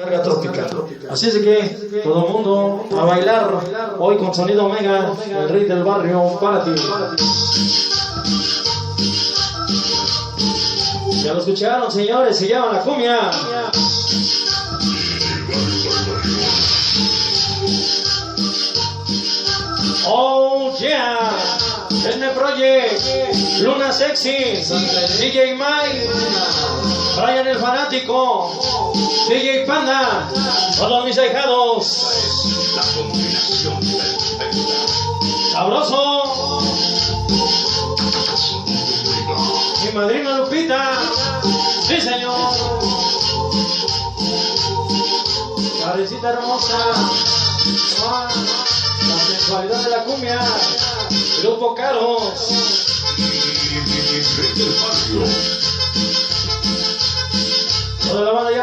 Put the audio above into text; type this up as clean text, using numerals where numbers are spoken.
Carga tropical. Así es de que todo el mundo a bailar hoy con Sonido Omega, el rey del barrio para ti. Ya lo escucharon, señores, se llama la cumbia. Oh yeah, Esme Project, Luna Sexy, DJ Mike, Brian el Fanático, DJ Panda, todos mis ahijados. La combinación perfecta. Sabroso. Mi madrina Lupita, sí señor. Cabecita hermosa, la sensualidad de la cumbia, Grupo Caros. Y rey del barrio. Toda la banda ya